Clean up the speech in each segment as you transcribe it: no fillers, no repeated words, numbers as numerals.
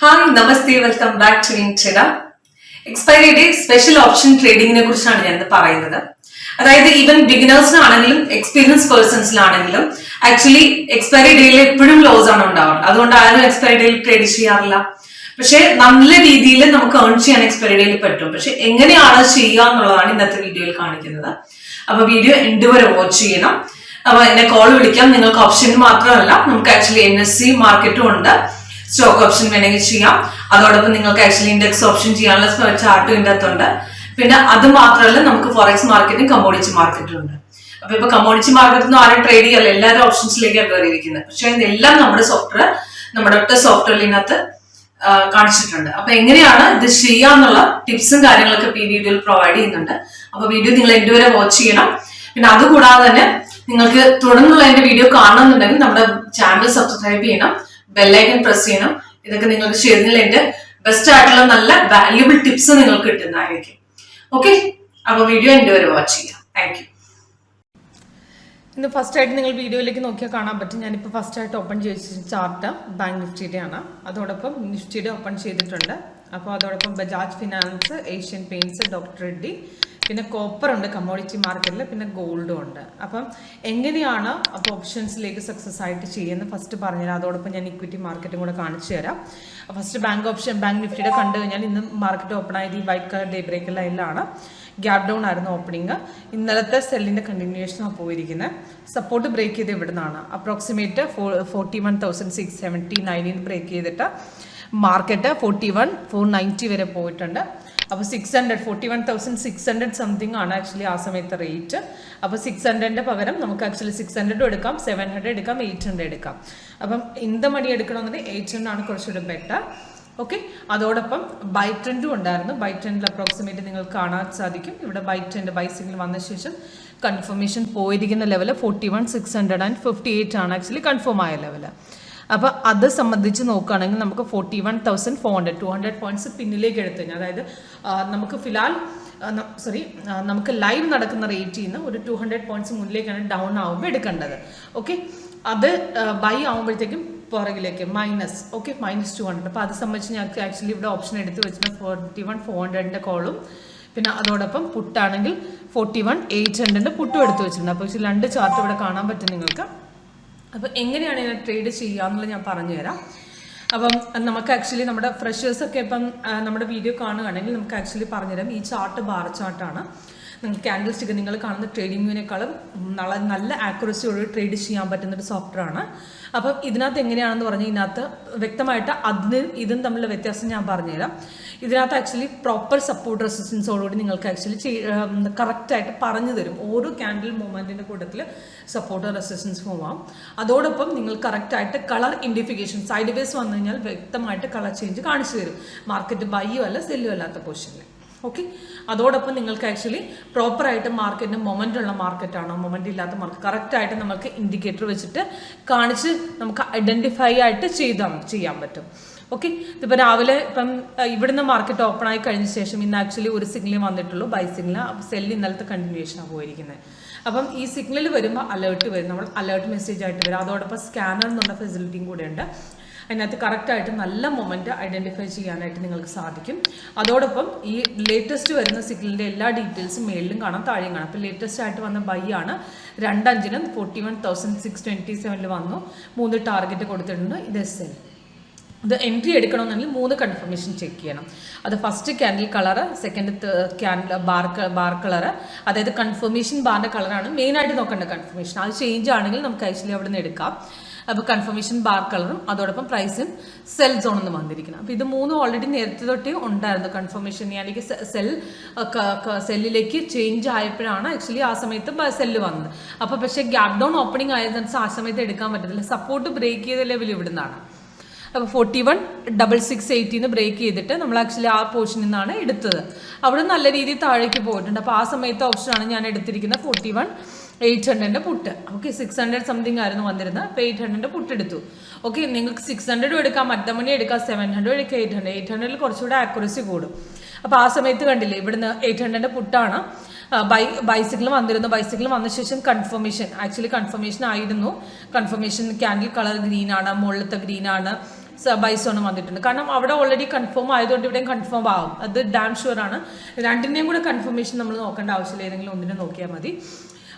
Hi നമസ്തേ, welcome back to WinTrader. Expiry day special option ട്രേഡിങ്ങിനെ കുറിച്ചാണ് ഞാൻ പറയുന്നത്. അതായത് ഈവൻ ബിഗിനേഴ്സിനാണെങ്കിലും എക്സ്പീരിയൻസ് പേഴ്സൺസിനാണെങ്കിലും ആക്ച്വലി എക്സ്പയറി ഡേയിൽ എപ്പോഴും ലോസ് ആണ് ഉണ്ടാവുന്നത്. അതുകൊണ്ട് ആരും എക്സ്പയറി ഡേയിൽ ട്രേഡ് ചെയ്യാറില്ല. പക്ഷെ നല്ല രീതിയിൽ നമുക്ക് ഏൺ ചെയ്യാൻ എക്സ്പയറി ഡേയിൽ പറ്റും. പക്ഷെ എങ്ങനെയാണ് ചെയ്യുക എന്നുള്ളതാണ് ഇന്നത്തെ വീഡിയോയിൽ കാണിക്കുന്നത്. അപ്പൊ വീഡിയോ എൻഡ് വരെ വാച്ച് ചെയ്യണം. അപ്പൊ എന്നെ കോൾ വിളിക്കാം. നിങ്ങൾക്ക് ഓപ്ഷൻ മാത്രമല്ല, നമുക്ക് ആക്ച്വലി NSE മാർക്കറ്റും ഉണ്ട്. സ്റ്റോക്ക് ഓപ്ഷൻ വേണമെങ്കിൽ ചെയ്യാം. അതോടൊപ്പം നിങ്ങൾക്ക് ആക്ച്വലി ഇൻഡെക്സ് ഓപ്ഷൻ ചെയ്യാനുള്ള ചാർട്ടും ഇതിൻ്റെ അകത്തുണ്ട്. പിന്നെ അത് മാത്രമല്ല, നമുക്ക് ഫോറക്സ് മാർക്കറ്റും കമ്മോഡിറ്റി മാർക്കറ്റും ഉണ്ട്. അപ്പൊ ഇപ്പൊ കമ്മോഡിറ്റി മാർക്കറ്റൊന്നും ആരും ട്രേഡ് ചെയ്യാറില്ല, എല്ലാവരും ഓപ്ഷൻസിലേക്കാണ് കയറിയിരിക്കുന്നത്. പക്ഷെ ഇതെല്ലാം നമ്മുടെ ഒറ്റ സോഫ്റ്റ്വെയറിനകത്ത് കാണിച്ചിട്ടുണ്ട്. അപ്പൊ എങ്ങനെയാണ് ഇത് ചെയ്യാന്നുള്ള ടിപ്സും കാര്യങ്ങളൊക്കെ ഈ വീഡിയോയിൽ പ്രൊവൈഡ് ചെയ്യുന്നുണ്ട്. അപ്പൊ വീഡിയോ നിങ്ങൾ എൻഡ് വരെ വാച്ച് ചെയ്യണം. പിന്നെ അതുകൂടാതെ തന്നെ നിങ്ങൾക്ക് തുടർന്നുള്ള എന്റെ വീഡിയോ കാണണമെന്നുണ്ടെങ്കിൽ നമ്മുടെ ചാനൽ സബ്സ്ക്രൈബ് ചെയ്യണം, ബെല്ലൈക്കൺ പ്രസ് ചെയ്യണം. ഇതൊക്കെ നിങ്ങൾക്ക് ചെയ്യുന്നതിൽ എന്റെ ബെസ്റ്റ് ആയിട്ടുള്ള നല്ല വാല്യുബിൾ ടിപ്സ് നിങ്ങൾക്ക് കിട്ടുന്നതായിരിക്കും. ഓക്കെ, അപ്പൊ വീഡിയോ എൻഡ് വരെ വാച്ച് ചെയ്യാം. Thank you. ഇന്ന് ഫസ്റ്റ് ആയിട്ട് നിങ്ങൾ വീഡിയോയിലേക്ക് നോക്കിയാൽ കാണാൻ പറ്റും. ഞാനിപ്പോൾ ഫസ്റ്റ് ആയിട്ട് ഓപ്പൺ ചെയ്ത ചാർട്ട് ബാങ്ക് നിഫ്റ്റിയുടെ ആണ്. അതോടൊപ്പം നിഫ്റ്റിയുടെ ഓപ്പൺ ചെയ്തിട്ടുണ്ട്. അപ്പോൾ അതോടൊപ്പം Bajaj finance, Asian paints, doctor Reddy, പിന്നെ കോപ്പർ ഉണ്ട് കമ്മോഡിറ്റി മാർക്കറ്റിൽ, പിന്നെ ഗോൾഡും ഉണ്ട്. അപ്പം എങ്ങനെയാണ് അപ്പോൾ ഓപ്ഷൻസിലേക്ക് സക്സസ് ആയിട്ട് ചെയ്യുന്നത് ഫസ്റ്റ് പറഞ്ഞുതരാം. അതോടൊപ്പം ഞാൻ ഇക്വിറ്റി മാർക്കറ്റും കൂടെ കാണിച്ചു തരാം. ഫസ്റ്റ് ബാങ്ക് നിഫ്റ്റിയുടെ കണ്ടു കഴിഞ്ഞാൽ ഇന്ന് മാർക്കറ്റ് ഓപ്പൺ ആയത് ഈ വൈറ്റ് കളർ ഡേ ബ്രേക്ക് ലൈനിലാണ്. ഗ്യാപ് ഡൗൺ ആയിരുന്നു ഓപ്പണിങ്. ഇന്നലത്തെ സെല്ലിന്റെ കണ്ടിന്യൂഷനാണ് പോയിരിക്കുന്നത്. സപ്പോർട്ട് ബ്രേക്ക് ചെയ്ത് ഇവിടുന്നാണ് അപ്രോക്സിമേറ്റ് 41,679 ബ്രേക്ക് ചെയ്തിട്ട് മാർക്കറ്റ് 41,490 വരെ പോയിട്ടുണ്ട്. അപ്പോൾ 41,600 സംതിങ് ആണ് ആക്ച്വലി ആ സമയത്ത് റേറ്റ്. അപ്പോൾ 600ന്റെ പകരം നമുക്ക് ആക്ച്വലി 600 എടുക്കാം, 700 എടുക്കാം, 800 എടുക്കാം. അപ്പം ഇന്ത മണി എടുക്കണമെന്നുണ്ടെങ്കിൽ 800 ആണ് കുറച്ചുകൂടി ബെറ്റർ. ഓക്കെ, അതോടൊപ്പം ബൈ ട്രെൻഡും ഉണ്ടായിരുന്നു. ബൈ ട്രെൻഡിൽ അപ്രോക്സിമേറ്റ് നിങ്ങൾക്ക് കാണാൻ സാധിക്കും. ഇവിടെ ബൈ ട്രെൻഡ് ബൈ സിഗ്നൽ വന്ന ശേഷം കൺഫർമേഷൻ പോയിരിക്കുന്ന ലെവൽ 41,658 ആണ് ആക്ച്വലി കൺഫേം ആയ ലെവൽ. അപ്പോൾ അത് സംബന്ധിച്ച് നോക്കുകയാണെങ്കിൽ നമുക്ക് 41,400 200 പോയിന്റ്സ് പിന്നിലേക്ക് എടുത്തു കഴിഞ്ഞാൽ, അതായത് നമുക്ക് നമുക്ക് ലൈവ് നടക്കുന്ന റേറ്റിൽ നിന്ന് ഒരു 200 പോയിന്റ്സ് മുന്നിലേക്കാണ് ഡൗൺ ആകുമ്പോൾ എടുക്കേണ്ടത്. ഓക്കെ, അത് ബൈ ആകുമ്പോഴത്തേക്കും പുറകിലേക്ക് -200. അപ്പോൾ അത് സംബന്ധിച്ച് ഞങ്ങൾക്ക് ആക്ച്വലി ഇവിടെ ഓപ്ഷൻ എടുത്ത് വെച്ചിട്ട് 41,400 കോളും, പിന്നെ അതോടൊപ്പം പുട്ടാണെങ്കിൽ 41,800 പുട്ടും എടുത്ത് വെച്ചിട്ടുണ്ട്. അപ്പോൾ രണ്ട് ചാർട്ട് ഇവിടെ കാണാൻ പറ്റും നിങ്ങൾക്ക്. അപ്പോൾ എങ്ങനെയാണ് ഇതിനെ ട്രേഡ് ചെയ്യുക എന്നുള്ളത് ഞാൻ പറഞ്ഞുതരാം. അപ്പം നമുക്ക് ആക്ച്വലി നമ്മുടെ ഫ്രഷേഴ്സൊക്കെ ഇപ്പം നമ്മുടെ വീഡിയോ കാണുകയാണെങ്കിൽ നമുക്ക് ആക്ച്വലി പറഞ്ഞുതരാം. ഈ ചാർട്ട് ബാർ ചാർട്ടാണ്. നിങ്ങൾക്ക് ക്യാൻഡിൽ സ്റ്റിക്ക് നിങ്ങൾ കാണുന്ന ട്രേഡിങ്ങിനേക്കാളും നല്ല ആക്യുറസിയോട് ട്രേഡ് ചെയ്യാൻ പറ്റുന്നൊരു സോഫ്റ്റ്വെയർ ആണ്. അപ്പം ഇതിനകത്ത് എങ്ങനെയാണെന്ന് പറഞ്ഞാൽ ഇതിനകത്ത് വ്യക്തമായിട്ട് ഇതും തമ്മിലുള്ള വ്യത്യാസം ഞാൻ പറഞ്ഞുതരാം. ഇതിനകത്ത് ആക്ച്വലി പ്രോപ്പർ സപ്പോർട്ട് റെസിസ്റ്റൻസോടുകൂടി നിങ്ങൾക്ക് ആക്ച്വലി കറക്റ്റായിട്ട് പറഞ്ഞു തരും. ഓരോ ക്യാൻഡിൽ മൂവ്മെൻറ്റിൻ്റെ കൂട്ടത്തിൽ സപ്പോർട്ട് റെസിസ്റ്റൻസ് ഫോം ആവും. അതോടൊപ്പം നിങ്ങൾ കറക്റ്റായിട്ട് കളർ ഇൻഡിഫിക്കേഷൻ സൈഡ് വേസ് വന്നു കഴിഞ്ഞാൽ വ്യക്തമായിട്ട് കളർ ചേഞ്ച് കാണിച്ചു തരും. മാർക്കറ്റ് ബൈയോ അല്ല സെല്ലോ അല്ലാത്ത പൊസിഷനിൽ. ഓക്കെ, അതോടൊപ്പം നിങ്ങൾക്ക് ആക്ച്വലി പ്രോപ്പറായിട്ട് മാർക്കറ്റിന് മൊമെൻ്റ് ഉള്ള മാർക്കറ്റാണോ മൊമെൻ്റ് ഇല്ലാത്ത മാർക്കറ്റ് കറക്റ്റായിട്ട് നമുക്ക് ഇൻഡിക്കേറ്റർ വെച്ചിട്ട് കാണിച്ച് നമുക്ക് ഐഡൻറ്റിഫൈ ആയിട്ട് ചെയ്യാൻ പറ്റും. ഓക്കെ, ഇതിപ്പോൾ രാവിലെ ഇവിടുന്ന് മാർക്കറ്റ് ഓപ്പൺ ആയി കഴിഞ്ഞ ശേഷം ഇന്ന് ആക്ച്വലി ഒരു സിഗ്നൽ വന്നിട്ടുള്ളൂ, ബൈ സിഗ്നൽ. സെല്ല് ഇന്നലത്തെ കണ്ടിന്യൂഷനാണ് പോയിരിക്കുന്നത്. അപ്പം ഈ സിഗ്നൽ വരുമ്പോൾ അലേർട്ട് വരും, നമ്മൾ അലേർട്ട് മെസ്സേജ് ആയിട്ട് വരും. അതോടൊപ്പം സ്കാനർ എന്നുള്ള ഫെസിലിറ്റിയും കൂടെ ഉണ്ട്. അതിനകത്ത് കറക്റ്റായിട്ട് നല്ല മൊമെൻറ്റ് ഐഡൻറ്റിഫൈ ചെയ്യാനായിട്ട് നിങ്ങൾക്ക് സാധിക്കും. അതോടൊപ്പം ഈ ലേറ്റസ്റ്റ് വരുന്ന സിഗ്നലിൻ്റെ എല്ലാ ഡീറ്റെയിൽസും മേളിലും കാണാം, താഴെയും കാണാം. അപ്പോൾ ലേറ്റസ്റ്റ് ആയിട്ട് വന്ന ബൈ ആണ് 2/5 41,627 വന്നു. 3 ടാർഗറ്റ് കൊടുത്തിട്ടുണ്ട്. ഇത് SL. ഇത് എൻട്രി എടുക്കണമെന്നുണ്ടെങ്കിൽ 3 കൺഫർമേഷൻ ചെക്ക് ചെയ്യണം. അത് first candle colour, second candle bar colour, അതായത് കൺഫർമേഷൻ ബാറിൻ്റെ കളറാണ് മെയിനായിട്ട് നോക്കേണ്ട കൺഫർമേഷൻ. അത് ചേഞ്ച് ആണെങ്കിൽ നമുക്ക് ആക്ച്വലി അവിടെ നിന്ന് എടുക്കാം. അപ്പോൾ കൺഫർമേഷൻ ബാർ കളറും അതോടൊപ്പം പ്രൈസും സെൽ സോൺ എന്ന് വന്നിരിക്കണം. അപ്പോൾ ഇത് 3 ഓൾറെഡി നേരത്തെ തൊട്ടേ ഉണ്ടായിരുന്നു. കൺഫർമേഷൻ എനിക്ക് സെല്ലിലേക്ക് ചേഞ്ച് ആയപ്പോഴാണ് ആക്ച്വലി ആ സമയത്ത് സെല്ല് വന്നത്. അപ്പോൾ പക്ഷേ ഗ്യാപ് ഡൗൺ ഓപ്പണിംഗ് ആയതിനനുസരിച്ച് ആ സമയത്ത് എടുക്കാൻ പറ്റത്തില്ല. സപ്പോർട്ട് ബ്രേക്ക് ചെയ്ത ലെവൽ ഇവിടുന്നാണ്. അപ്പോൾ 41,680 ബ്രേക്ക് ചെയ്തിട്ട് നമ്മൾ ആക്ച്വലി ആ പോർഷനിൽ നിന്നാണ് എടുത്തത്. അവിടെ നല്ല രീതിയിൽ താഴേക്ക് പോയിട്ടുണ്ട്. അപ്പോൾ ആ സമയത്ത് ഓപ്ഷനാണ് ഞാൻ എടുത്തിരിക്കുന്നത് 41,800 പുട്ട്. ഓക്കെ, 600 സംതിങ് ആയിരുന്നു വന്നിരുന്നത്. അപ്പോൾ 800 പുട്ട് എടുത്തു. ഓക്കെ, നിങ്ങൾക്ക് 600 എടുക്കാം, മറ്റമണി എടുക്കാം, 700 എടുക്കാം, 800. 800 കുറച്ചുകൂടെ ആക്യുറസി കൂടും. അപ്പോൾ ആ സമയത്ത് കണ്ടില്ലേ ഇവിടുന്ന് 800 പുട്ടാണ് ബൈസിക്കിൾ വന്നിരുന്നു. ബൈസിക്കിൾ വന്ന ശേഷം കൺഫർമേഷൻ, ആക്ച്വലി കൺഫർമേഷൻ ആയിരുന്നു. കൺഫർമേഷൻ ക്യാൻഡിൽ കളർ ഗ്രീൻ ആണ്, മുകളിലത്തെ ഗ്രീൻ ആണ്, ബൈസോണ് വന്നിട്ടുണ്ട്. കാരണം അവിടെ ഓൾറെഡി കൺഫേം ആയതുകൊണ്ട് ഇവിടെയും കൺഫേം ആവും, അത് ഡാം ഷുവർ ആണ്. രണ്ടിൻ്റെയും കൂടെ കൺഫർമേഷൻ നമ്മൾ നോക്കേണ്ട ആവശ്യമില്ല, ഏതെങ്കിലും ഒന്നിനെ നോക്കിയാൽ മതി.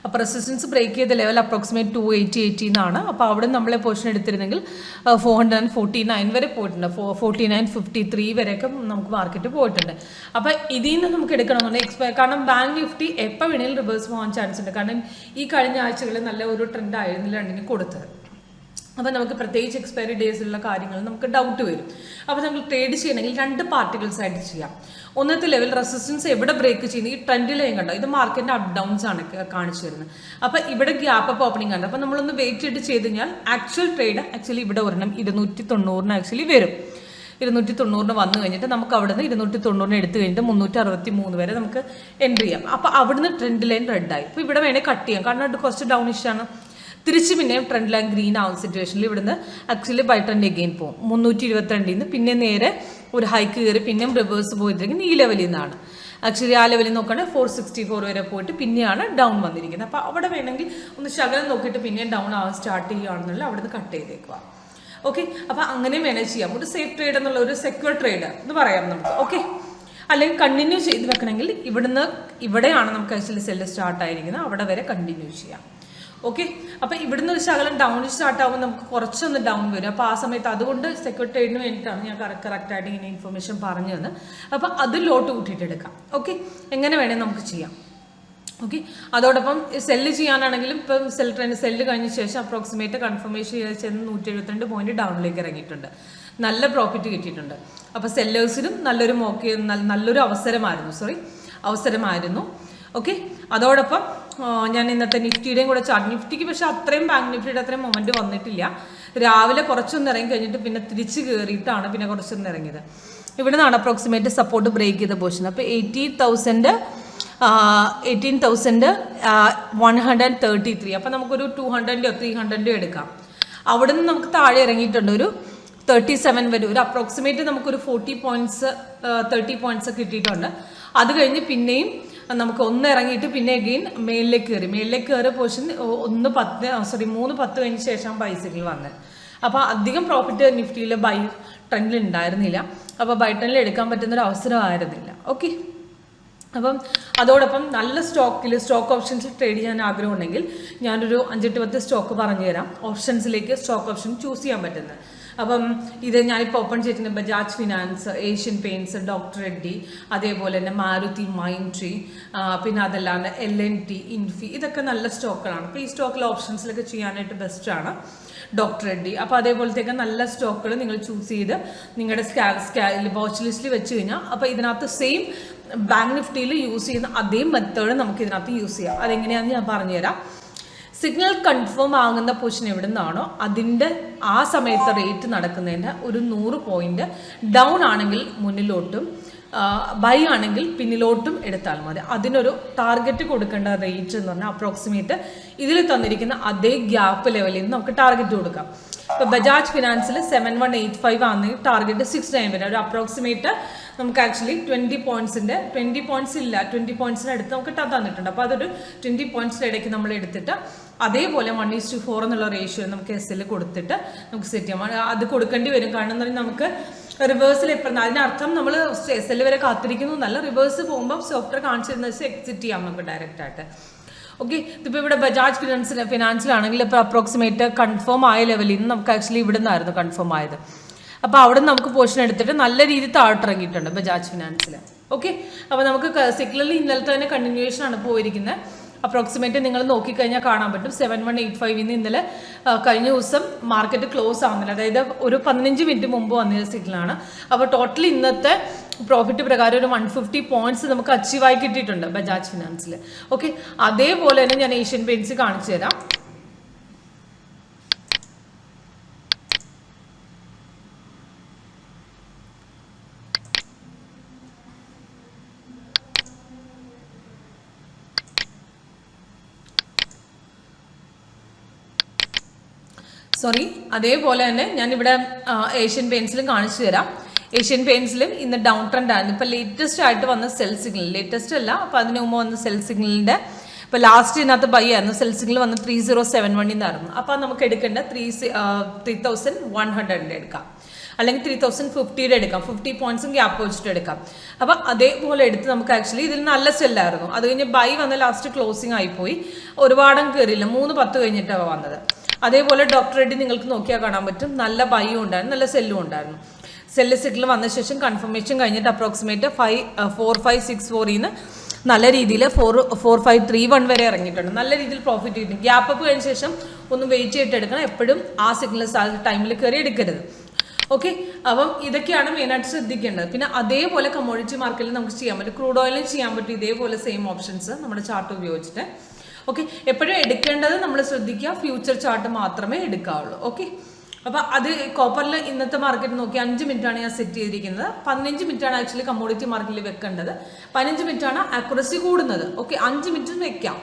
അപ്പോൾ റെസിസ്റ്റൻസ് ബ്രേക്ക് ചെയ്ത ലെവൽ അപ്രോക്സിമേറ്റ് 280 എന്നാണ്. അപ്പോൾ അവിടെ നമ്മളെ പൊസിഷൻ എടുത്തിരുന്നെങ്കിൽ 449 വരെ പോയിട്ടുണ്ട്, 49.53 വരെയൊക്കെ നമുക്ക് മാർക്കറ്റ് പോയിട്ടുണ്ട്. അപ്പോൾ ഇതിൽ നിന്ന് നമുക്ക് എടുക്കണമെന്നുണ്ടെങ്കിൽ കാരണം ബാങ്ക് നിഫ്റ്റി എപ്പോൾ വേണമെങ്കിലും റിവേഴ്സ് പോകാൻ ചാൻസ് ഉണ്ട്. കാരണം ഈ കഴിഞ്ഞ ആഴ്ചകളിൽ നല്ല ഒരു ട്രെൻഡ് ആയിരുന്നില്ല രണ്ടിനും കൊടുത്തത്. അപ്പോൾ നമുക്ക് പ്രത്യേകിച്ച് എക്സ്പയറി ഡേയ്സിലുള്ള കാര്യങ്ങൾ നമുക്ക് ഡൗട്ട് വരും. അപ്പോൾ നമ്മൾ ട്രേഡ് ചെയ്യണമെങ്കിൽ 2 പാർട്ടിക്കിൾസ് ആയിട്ട് ചെയ്യാം. ഒന്നത്തെ ലെവൽ റെസിസ്റ്റൻസ് എവിടെ ബ്രേക്ക് ചെയ്യുന്നു, ഈ ട്രെൻഡ് ലൈൻ കണ്ടോ, ഇത് മാർക്കറ്റിന്റെ അപ്പ് ഡൗൺസ് ആണ് കാണിച്ചു തരുന്നത്. അപ്പോൾ ഇവിടെ ഗ്യാപ്പ് അപ്പ് ഓപ്പണിംഗ് കണ്ടോ. അപ്പോൾ നമ്മളൊന്ന് വെയിറ്റ് ചെയ്ത് കഴിഞ്ഞാൽ ആക്ച്വൽ ട്രേഡ് ആക്ച്വലി ഇവിടെ ഒരെണ്ണം 290 ആക്ച്വലി വരും. 290 വന്നു കഴിഞ്ഞിട്ട് നമുക്ക് അവിടെ നിന്ന് 290 എടുത്തു കഴിഞ്ഞിട്ട് 363 വരെ നമുക്ക് എൻട്രി ചെയ്യാം. അപ്പോൾ അവിടുന്ന് ട്രെൻഡ് ലൈൻ റെഡായി. ഇപ്പോൾ ഇവിടെ വേണേൽ കട്ട് ചെയ്യാം, കാരണം അത് കുറച്ച് ഡൗണിഷ് ആണ്. തിരിച്ച് പിന്നെയും ട്രെൻഡ് ലൈൻ ഗ്രീൻ ആവുന്ന സിറ്റുവേഷനിൽ ഇവിടുന്ന് ആക്ച്വലി ബൈ ട്രെൻഡ് എഗെയിൻ പോകും. 322 നിന്ന് പിന്നെ നേരെ ഒരു ഹൈക്ക് കയറി പിന്നെയും റിവേഴ്സ് പോയിരിക്കുന്നത് ഈ ലെവലിൽ നിന്നാണ്. ആക്ച്വലി ആ ലെവലിൽ നോക്കുകയാണെങ്കിൽ 464 വരെ പോയിട്ട് പിന്നെയാണ് ഡൗൺ വന്നിരിക്കുന്നത്. അപ്പോൾ അവിടെ വേണമെങ്കിൽ ഒന്ന് ശകലം നോക്കിയിട്ട് പിന്നെയും ഡൗൺ ആവാൻ സ്റ്റാർട്ട് ചെയ്യുകയാണെന്നുള്ള അവിടെ നിന്ന് കട്ട് ചെയ്തേക്കുക. ഓക്കെ, അപ്പോൾ അങ്ങനെ മാനേജ് ചെയ്യാം. ഒരു സേഫ് ട്രേഡ് എന്നുള്ള ഒരു സെക്യൂർ ട്രേഡ് എന്ന് പറയാം നമുക്ക്. ഓക്കെ, അല്ലെങ്കിൽ കണ്ടിന്യൂ ചെയ്ത് വെക്കണമെങ്കിൽ ഇവിടെയാണ് നമുക്ക് ആക്ച്വലി സെല്ല് സ്റ്റാർട്ട് ആയിരിക്കുന്നത്, അവിടെ വരെ കണ്ടിന്യൂ ചെയ്യാം. ഓക്കെ, അപ്പോൾ ഇവിടുന്ന് ഒരു ശകലം ഡൗൺ സ്റ്റാർട്ട് ആകുമ്പോൾ നമുക്ക് കുറച്ചൊന്ന് ഡൗൺ വരും. അപ്പോൾ ആ സമയത്ത് അതുകൊണ്ട് സെക്യൂർ ട്രേഡിന് വേണ്ടിയിട്ടാണ് ഞാൻ കറക്റ്റായിട്ട് ഇങ്ങനെ ഇൻഫർമേഷൻ പറഞ്ഞു തന്നത്. അപ്പോൾ അത് ലോട്ട് കൂട്ടിയിട്ട് എടുക്കാം. ഓക്കെ, എങ്ങനെ വേണേൽ നമുക്ക് ചെയ്യാം. ഓക്കെ, അതോടൊപ്പം സെല്ല് ചെയ്യാനാണെങ്കിലും ഇപ്പം സെല്ല് കഴിഞ്ഞ ശേഷം അപ്രോക്സിമേറ്റ് കൺഫർമേഷൻ ചെന്ന് 172 പോയിന്റ് ഡൗണിലേക്ക് ഇറങ്ങിയിട്ടുണ്ട്. നല്ല പ്രോഫിറ്റ് കിട്ടിയിട്ടുണ്ട്. അപ്പോൾ സെല്ലേഴ്സിനും നല്ലൊരു അവസരമായിരുന്നു. ഓക്കെ, അതോടൊപ്പം ഞാൻ ഇന്നത്തെ നിഫ്റ്റിയുടെയും കൂടെ ചാർട്ട്, നിഫ്റ്റിക്ക് പക്ഷേ അത്രയും ബാങ്ക് നിഫ്റ്റിയുടെ അത്രയും മൊമെന്റ് വന്നിട്ടില്ല. രാവിലെ കുറച്ചൊന്ന് ഇറങ്ങി കഴിഞ്ഞിട്ട് പിന്നെ തിരിച്ച് കയറിയിട്ടാണ് പിന്നെ കുറച്ചൊന്ന് ഇറങ്ങിയത്. ഇവിടെ നിന്നാണ് അപ്രോക്സിമേറ്റ് സപ്പോർട്ട് ബ്രേക്ക് ചെയ്ത പൊസിഷൻ. അപ്പോൾ 18,133. അപ്പോൾ നമുക്കൊരു 200 300 എടുക്കാം. അവിടെ നിന്ന് നമുക്ക് താഴെ ഇറങ്ങിയിട്ടുണ്ട് ഒരു 37 വരെ, ഒരു അപ്രോക്സിമേറ്റ് നമുക്കൊരു 40 പോയിന്റ്സ് 30 പോയിന്റ്സ് കിട്ടിയിട്ടുണ്ട്. അത് കഴിഞ്ഞ് പിന്നെയും നമുക്ക് ഒന്ന് ഇറങ്ങിയിട്ട് പിന്നെ അഗെയിൻ മേലിലേക്ക് കയറിയ പൊസിഷൻ 3:10 കഴിഞ്ഞ ശേഷം ബൈസിക്കിൾ വന്നത്. അപ്പോൾ അധികം പ്രോഫിറ്റ് നിഫ്റ്റിയിൽ ബൈ ട്രെൻഡിൽ ഉണ്ടായിരുന്നില്ല. അപ്പോൾ ബൈ ട്രെൻഡിൽ എടുക്കാൻ പറ്റുന്നൊരു അവസരമായിരുന്നില്ല. ഓക്കെ, അപ്പം അതോടൊപ്പം നല്ല സ്റ്റോക്ക് ഓപ്ഷൻസിൽ ട്രേഡ് ചെയ്യാൻ ആഗ്രഹമുണ്ടെങ്കിൽ ഞാനൊരു 5-10 സ്റ്റോക്ക് പറഞ്ഞു തരാം. ഓപ്ഷൻസിലേക്ക് സ്റ്റോക്ക് ഓപ്ഷൻ ചൂസ് ചെയ്യാൻ പറ്റുന്നത്. അപ്പം ഇത് ഞാനിപ്പോൾ ഓപ്പൺ ചെയ്തിട്ടുണ്ട് Bajaj finance, Asian paints, doctor Reddy, അതേപോലെ തന്നെ മാരുതി മൈൻട്രി, പിന്നെ അതല്ലാണ്ട് LNT, ഇൻഫി, ഇതൊക്കെ നല്ല സ്റ്റോക്കുകളാണ്. അപ്പോൾ ഈ സ്റ്റോക്കിൽ ഓപ്ഷൻസിലൊക്കെ ചെയ്യാനായിട്ട് ബെസ്റ്റാണ് ഡോക്ടർ റെഡ്ഡി. അപ്പോൾ അതേപോലത്തേക്ക് നല്ല സ്റ്റോക്കുകൾ നിങ്ങൾ ചൂസ് ചെയ്ത് നിങ്ങളുടെ വാച്ച് ലിസ്റ്റിൽ വെച്ച് കഴിഞ്ഞാൽ അപ്പോൾ ഇതിനകത്ത് സെയിം ബാങ്ക് നിഫ്റ്റിയിൽ യൂസ് ചെയ്യുന്ന അതേ മെത്തേഡ് നമുക്ക് ഇതിനകത്ത് യൂസ് ചെയ്യാം. അതെങ്ങനെയാണെന്ന് ഞാൻ പറഞ്ഞുതരാം. സിഗ്നൽ കൺഫേം ആകുന്ന പൊസിഷൻ എവിടെ നിന്നാണോ അതിൻ്റെ ആ സമയത്ത് റേറ്റ് നടക്കുന്നതിൻ്റെ ഒരു 100 പോയിന്റ് ഡൗൺ ആണെങ്കിൽ മുന്നിലോട്ടും ബൈ ആണെങ്കിൽ പിന്നിലോട്ടും എടുത്താൽ മതി. അതിനൊരു ടാർഗറ്റ് കൊടുക്കേണ്ട റേറ്റ് എന്ന് പറഞ്ഞാൽ അപ്രോക്സിമേറ്റ് ഇതിൽ തന്നിരിക്കുന്ന അതേ ഗ്യാപ്പ് ലെവലിൽ നിന്ന് നമുക്ക് ടാർഗറ്റ് കൊടുക്കാം. ഇപ്പോൾ ബജാജ് ഫിനാൻസിൽ 7185 ആണെങ്കിൽ ടാർഗറ്റ് 69 വരെ, ഒരു അപ്രോക്സിമേറ്റ് നമുക്ക് ആക്ച്വലി 20 പോയിന്റ്സിൻ്റെ 20 പോയിന്റ്സ് ഇല്ല 20 പോയിന്റ്സിന് അടുത്ത് നമുക്ക് തന്നിട്ടുണ്ട്. അപ്പോൾ അതൊരു 20 പോയിന്റ്സിൻ്റെ ഇടയ്ക്ക് നമ്മൾ എടുത്തിട്ട് അതേപോലെ 1:4 എന്നുള്ള റേഷ്യോ നമുക്ക് SL കൊടുത്തിട്ട് നമുക്ക് സെറ്റ് ചെയ്യാം. അത് കൊടുക്കേണ്ടി വരും, കാരണം എന്താ പറയുക നമുക്ക് റിവേഴ്സിൽ എപ്പോഴും അതിനർത്ഥം നമ്മൾ SL വരെ കാത്തിരിക്കുന്നു എന്നല്ല, റിവേഴ്സ് പോകുമ്പോൾ സോഫ്റ്റ്വെയർ കാണിച്ചിരുന്ന വെച്ച് എക്സിറ്റ് ചെയ്യാം നമുക്ക് ഡയറക്റ്റ് ആയിട്ട്. ഓക്കെ, ഇതിപ്പോൾ ഇവിടെ ബജാജ് ഫിനാൻസിലാണെങ്കിൽ ഇപ്പോൾ അപ്രോക്സിമേറ്റ് കൺഫേം ആയ ലെവലിൽ നിന്ന് നമുക്ക് ആക്ച്വലി ഇവിടെ നിന്നായിരുന്നു കൺഫേം ആയത്. അപ്പോൾ അവിടെ നിന്ന് നമുക്ക് പോർഷൻ എടുത്തിട്ട് നല്ല രീതിയിൽ താഴ്ത്തിറങ്ങിയിട്ടുണ്ട് ബജാജ് ഫിനാൻസിൽ. ഓക്കെ, അപ്പോൾ നമുക്ക് സിഗ്നലിൽ ഇന്നലത്തെ തന്നെ കണ്ടിന്യൂവേഷൻ ആണ് പോയിരിക്കുന്നത്. അപ്രോക്സിമേറ്റ് നിങ്ങൾ നോക്കിക്കഴിഞ്ഞാൽ കാണാൻ പറ്റും 7185 ഇന്നലെ കഴിഞ്ഞ ദിവസം മാർക്കറ്റ് ക്ലോസ് ആവുന്നില്ല, അതായത് ഒരു 15 മിനിറ്റ് മുമ്പ് വന്നിരുന്ന സിഗ്നലാണ്. അപ്പോൾ ടോട്ടൽ ഇന്നത്തെ പ്രോഫിറ്റ് പ്രകാരം ഒരു 150 പോയിന്റ്സ് നമുക്ക് അച്ചീവായി കിട്ടിയിട്ടുണ്ട് ബജാജ് ഫിനാൻസിൽ. ഓക്കെ, അതേപോലെ തന്നെ ഞാൻ ഏഷ്യൻ പെയിൻറ്റ്സ് കാണിച്ചു തരാം. അതേപോലെ തന്നെ ഞാനിവിടെ ഏഷ്യൻ പെയിൻറ്റ്സിലും കാണിച്ചു തരാം. ഏഷ്യൻ പെയിൻസിലും ഇന്ന് ഡൗൺ ട്രെൻഡ് ആയിരുന്നു. ഇപ്പോൾ ലേറ്റസ്റ്റ് ആയിട്ട് വന്ന സെൽ സിഗ്നൽ, ലേറ്റസ്റ്റ് അല്ല, അപ്പോൾ അതിന് മുമ്പ് വന്ന സെൽ സിഗ്നലിൻ്റെ ഇപ്പോൾ ലാസ്റ്റ് ഇതിനകത്ത് ബൈ ആയിരുന്നു. സെൽ സിഗ്നൽ വന്ന് 3071 എന്നായിരുന്നു. അപ്പോൾ നമുക്ക് എടുക്കേണ്ട 3100 എടുക്കാം, അല്ലെങ്കിൽ 3050 എടുക്കാം. 50 പോയിന്റ്സും ഗ്യാപ്പ് വെച്ചിട്ട് എടുക്കാം. അപ്പം അതേപോലെ എടുത്ത് നമുക്ക് ആക്ച്വലി ഇതിൽ നല്ല സെല്ലായിരുന്നു. അത് കഴിഞ്ഞ് ബൈ വന്ന് ലാസ്റ്റ് ക്ലോസിങ് ആയിപ്പോയി, ഒരുപാടും കയറിയില്ല, 3:10 കഴിഞ്ഞിട്ടാണ് വന്നത്. അതേപോലെ ഡോക്ടർ റെഡ്ഡി നിങ്ങൾക്ക് നോക്കിയാൽ കാണാൻ പറ്റും, നല്ല ബൈയും ഉണ്ടായിരുന്നു, നല്ല സെല്ലും ഉണ്ടായിരുന്നു. സെല്ല് സിഗ്നൽ വന്ന ശേഷം കൺഫർമേഷൻ കഴിഞ്ഞിട്ട് അപ്രോക്സിമേറ്റ് 4564 നല്ല രീതിയിൽ 4531 വരെ ഇറങ്ങിയിട്ടുണ്ട്. നല്ല രീതിയിൽ പ്രോഫിറ്റ് കിട്ടും. ഗ്യാപ്പ് അപ്പ് കഴിഞ്ഞ ശേഷം ഒന്ന് വെയിറ്റ് ചെയ്തിട്ട് എടുക്കണം. എപ്പോഴും ആ സിഗ്നൽ ടൈമിൽ കയറി എടുക്കരുത്. ഓക്കെ, അപ്പം ഇതൊക്കെയാണ് മെയിനായിട്ട് ശ്രദ്ധിക്കേണ്ടത്. പിന്നെ അതേപോലെ കമ്മോഡിറ്റി മാർക്കറ്റിൽ നമുക്ക് ചെയ്യാൻ പറ്റും, ക്രൂഡ് ഓയിലും ചെയ്യാൻ പറ്റും ഇതേപോലെ സെയിം ഓപ്ഷൻസ് നമ്മുടെ ചാർട്ട് ഉപയോഗിച്ചിട്ട്. ഓക്കെ, എപ്പോഴും എടുക്കേണ്ടത് നമ്മൾ ശ്രദ്ധിക്കുക, ഫ്യൂച്ചർ ചാർട്ട് മാത്രമേ എടുക്കാവുള്ളൂ. ഓക്കെ, അപ്പോൾ അത് കോപ്പറിൽ ഇന്നത്തെ മാർക്കറ്റ് നോക്കി 5 മിനിറ്റാണ് ഞാൻ സെറ്റ് ചെയ്തിരിക്കുന്നത്. 15 മിനിറ്റാണ് ആക്ച്വലി കമ്മോഡിറ്റി മാർക്കറ്റിൽ വെക്കേണ്ടത്. 15 മിനിറ്റാണ് ആക്യുറസി കൂടുന്നത്. ഓക്കെ, 5 മിനിറ്റ് വെക്കാം.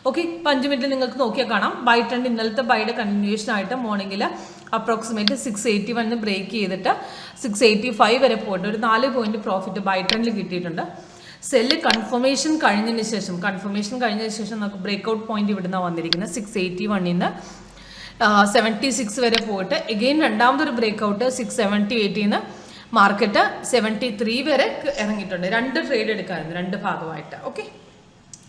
ഓക്കെ, 5 മിനിറ്റ് നിങ്ങൾക്ക് നോക്കിയാൽ കാണാം. ബൈ ട്രെൻഡ് ഇന്നലത്തെ ബൈയുടെ കണ്ടിന്യൂഷൻ ആയിട്ട് മോർണിംഗിൽ അപ്രോക്സിമേറ്റ് 681 ബ്രേക്ക് ചെയ്തിട്ട് 685 വരെ പോയിട്ട് ഒരു 4 പോയിന്റ് പ്രോഫിറ്റ് ബൈ ട്രെൻഡിൽ കിട്ടിയിട്ടുണ്ട്. സെല്ല് കൺഫർമേഷൻ കഴിഞ്ഞതിന് ശേഷം നമുക്ക് ബ്രേക്ക്ഔട്ട് പോയിന്റ് ഇവിടുന്ന് വന്നിരിക്കുന്നത് 681 76 വരെ പോയിട്ട് എഗെയിൻ രണ്ടാമതൊരു ബ്രേക്ക്ഔട്ട് 678 മാർക്കറ്റ് 73 വരെ ഇറങ്ങിയിട്ടുണ്ട്. 2 ട്രേഡ് എടുക്കാറുണ്ട്, 2 ഭാഗമായിട്ട്. ഓക്കെ,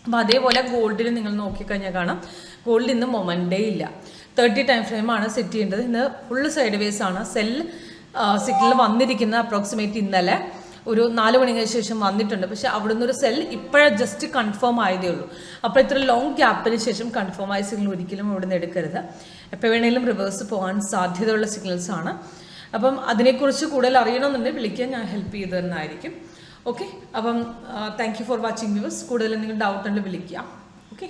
അപ്പോൾ അതേപോലെ ഗോൾഡിൽ നിങ്ങൾ നോക്കിക്കഴിഞ്ഞാൽ കാണാം, ഗോൾഡിൽ ഇന്ന് മൊമെൻ്റേ ഇല്ല. 30 ടൈം ഫ്രെയിമാണ് സെറ്റ് ചെയ്യേണ്ടത്. ഇന്ന് ഫുള്ള് സൈഡ് വേസ് ആണ്. സെൽ സിഗ്നൽ വന്നിരിക്കുന്നത് അപ്രോക്സിമേറ്റ് ഇന്നലെ ഒരു 4 മണിക്ക് ശേഷം വന്നിട്ടുണ്ട്. പക്ഷെ അവിടുന്ന് ഒരു സെൽ ഇപ്പോഴേ ജസ്റ്റ് കൺഫേം ആയതേ ഉള്ളൂ. അപ്പോൾ ഇത്ര ലോങ് ഗ്യാപ്പിന് ശേഷം കൺഫേം ആയ സിഗ്നൽ ഒരിക്കലും ഇവിടുന്ന് എടുക്കരുത്. എപ്പോൾ വേണമെങ്കിലും റിവേഴ്സ് പോകാൻ സാധ്യതയുള്ള സിഗ്നൽസ് ആണ്. അപ്പം അതിനെക്കുറിച്ച് കൂടുതൽ അറിയണമെന്നുണ്ടെങ്കിൽ വിളിക്കാൻ ഞാൻ ഹെൽപ്പ് ചെയ്തു തരുന്നതായിരിക്കും. ഓക്കെ, അപ്പം thank you for watching viewers. കൂടുതൽ എന്തെങ്കിലും ഡൗട്ട് ഉണ്ടെങ്കിൽ വിളിക്കുക. ഓക്കെ.